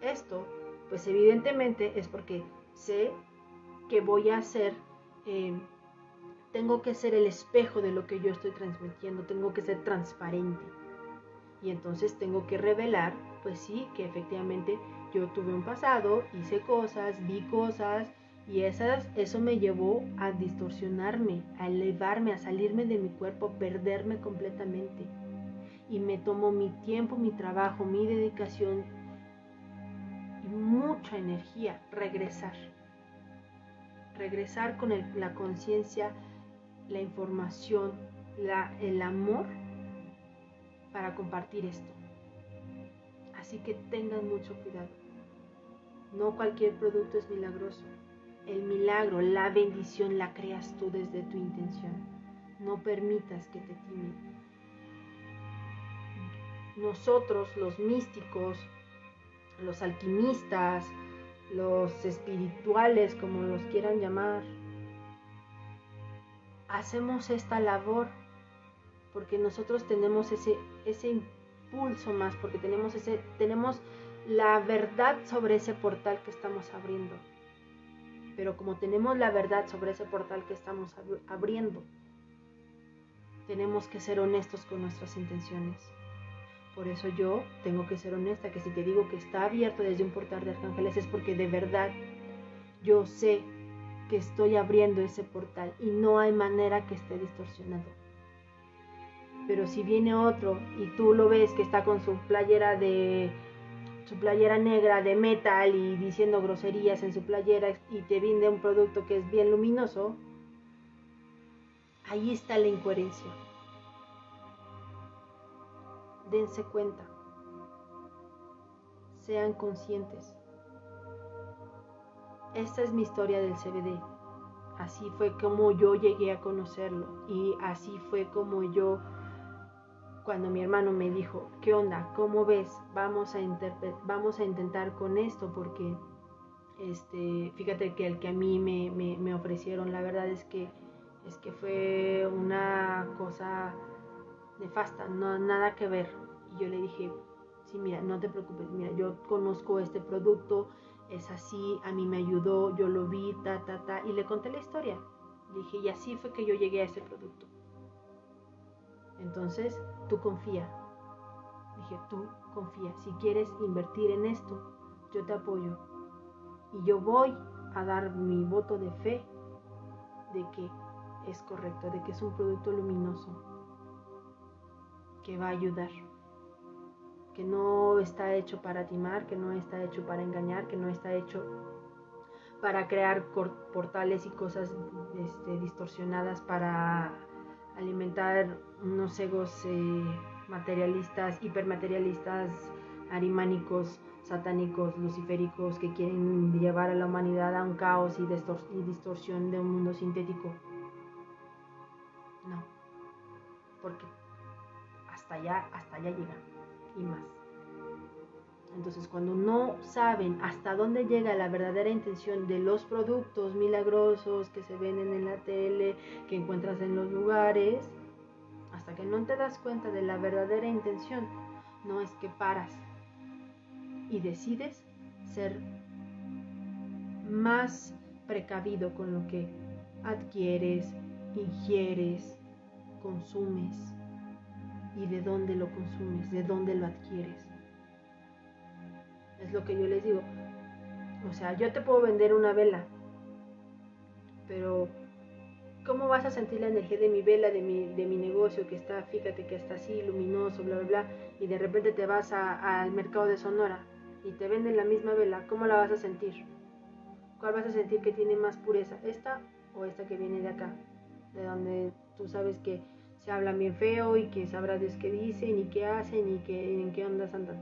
esto, pues evidentemente es porque sé que voy a ser, tengo que ser el espejo de lo que yo estoy transmitiendo, tengo que ser transparente. Y entonces tengo que revelar, pues sí, que efectivamente yo tuve un pasado, hice cosas, vi cosas, y eso me llevó a distorsionarme, a elevarme, a salirme de mi cuerpo, a perderme completamente. Y me tomó mi tiempo, mi trabajo, mi dedicación y mucha energía regresar con la conciencia, la información, el amor para compartir esto. Así que tengan mucho cuidado. No cualquier producto es milagroso. El milagro, la bendición la creas tú desde tu intención. No permitas que te timen. Nosotros, los místicos, los alquimistas, los espirituales, como los quieran llamar, hacemos esta labor porque nosotros tenemos ese impulso más, porque tenemos la verdad sobre ese portal que estamos abriendo. Pero como tenemos la verdad sobre ese portal que estamos abriendo, tenemos que ser honestos con nuestras intenciones. Por eso yo tengo que ser honesta, que si te digo que está abierto desde un portal de arcángeles es porque de verdad yo sé que estoy abriendo ese portal y no hay manera que esté distorsionado. Pero si viene otro y tú lo ves que está con su playera negra de metal y diciendo groserías en su playera y te vende un producto que es bien luminoso, ahí está la incoherencia. Dense cuenta, sean conscientes. Esta es mi historia del CBD. Así fue como yo llegué a conocerlo y así fue como yo, cuando mi hermano me dijo, ¿qué onda? ¿Cómo ves? Vamos a intentar con esto porque fíjate que el que a mí me ofrecieron, la verdad es que fue una cosa nefasta, no, nada que ver. Y yo le dije, sí, mira, no te preocupes, mira, yo conozco este producto, es así, a mí me ayudó, yo lo vi, y le conté la historia. Le dije, y así fue que yo llegué a ese producto. Entonces, tú confía. Dije, tú confía, si quieres invertir en esto, yo te apoyo. Y yo voy a dar mi voto de fe de que es correcto, de que es un producto luminoso, que va a ayudar, que no está hecho para timar, que no está hecho para engañar, que no está hecho para crear portales y cosas distorsionadas para alimentar unos egos materialistas, hipermaterialistas, arimánicos, satánicos, luciféricos, que quieren llevar a la humanidad a un caos y distorsión de un mundo sintético. No, porque hasta allá llegan y más. Entonces, cuando no saben hasta dónde llega la verdadera intención de los productos milagrosos que se venden en la tele, que encuentras en los lugares, hasta que no te das cuenta de la verdadera intención, no es que paras y decides ser más precavido con lo que adquieres, ingieres, consumes y de dónde lo consumes, de dónde lo adquieres. Es lo que yo les digo. O sea, yo te puedo vender una vela, pero ¿cómo vas a sentir la energía de mi vela, de mi negocio que está, fíjate que está así, luminoso, bla, bla, bla, y de repente te vas al mercado de Sonora y te venden la misma vela? ¿Cómo la vas a sentir? ¿Cuál vas a sentir que tiene más pureza? ¿Esta o esta que viene de acá? De donde tú sabes que se hablan bien feo y que sabrá Dios qué dicen y qué hacen y en qué ondas andan.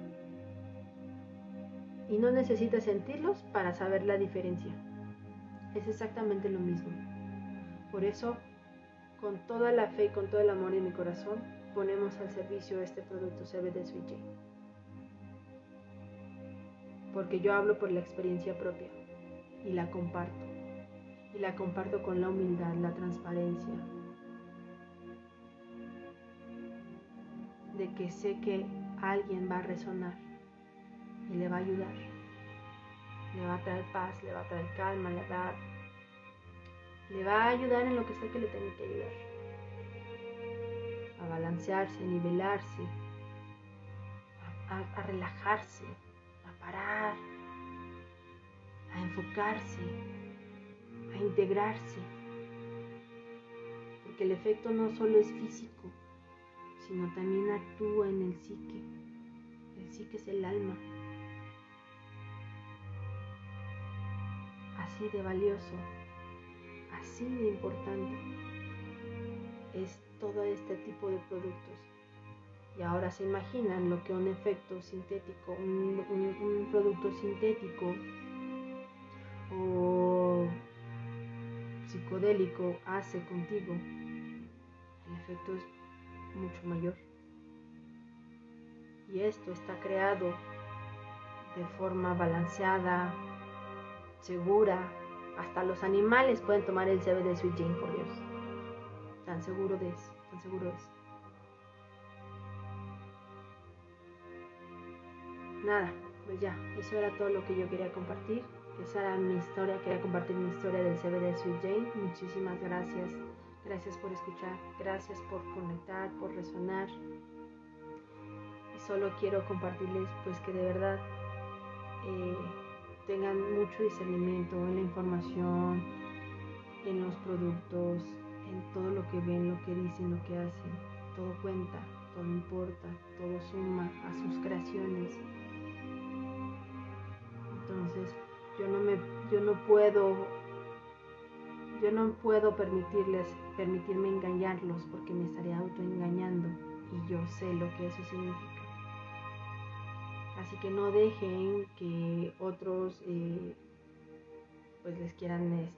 Y no necesitas sentirlos para saber la diferencia. Es exactamente lo mismo. Por eso con toda la fe y con todo el amor en mi corazón, ponemos al servicio este producto CBD Sweet Jane. Porque yo hablo por la experiencia propia y la comparto. Y la comparto con la humildad, la transparencia, de que sé que alguien va a resonar y le va a ayudar, le va a traer paz, le va a traer calma, le va a ayudar en lo que sé que le tengo que ayudar, a balancearse, a nivelarse, a relajarse, a parar, a enfocarse, a integrarse, porque el efecto no solo es físico, sino también actúa en el psique. El psique es el alma. Así de valioso, así de importante es todo este tipo de productos. Y ahora se imaginan lo que un efecto sintético, un producto sintético o psicodélico hace contigo. El efecto es mucho mayor. Y esto está creado de forma balanceada, segura. Hasta los animales pueden tomar el CBD Sweet Jane, por Dios. Tan seguro es, tan seguro es. Nada, pues ya, eso era todo lo que yo quería compartir. Esa era mi historia, quería compartir mi historia del CBD Sweet Jane. Muchísimas gracias. Gracias por escuchar, gracias por conectar, por resonar. Y solo quiero compartirles pues que de verdad tengan mucho discernimiento en la información, en los productos, en todo lo que ven, lo que dicen, lo que hacen. Todo cuenta, todo importa, todo suma a sus creaciones. Entonces yo no puedo permitirme engañarlos, porque me estaría autoengañando y yo sé lo que eso significa. Así que no dejen que otros pues les quieran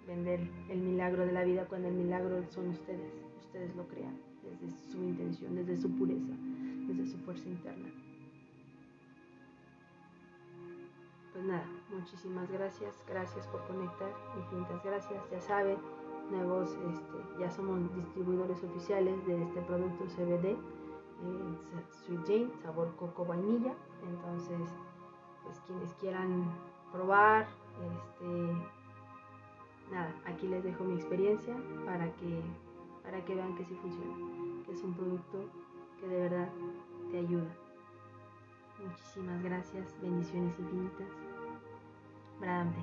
vender el milagro de la vida, cuando el milagro son ustedes lo crean desde su intención, desde su pureza, desde su fuerza interna. Pues nada, muchísimas gracias por conectar, infinitas gracias. Ya saben, ya somos distribuidores oficiales de este producto CBD, Sweet Jane, sabor coco vainilla. Entonces, pues quienes quieran probar, nada, aquí les dejo mi experiencia para que vean que sí funciona, que es un producto que de verdad te ayuda. Muchísimas gracias, bendiciones infinitas. Brahante.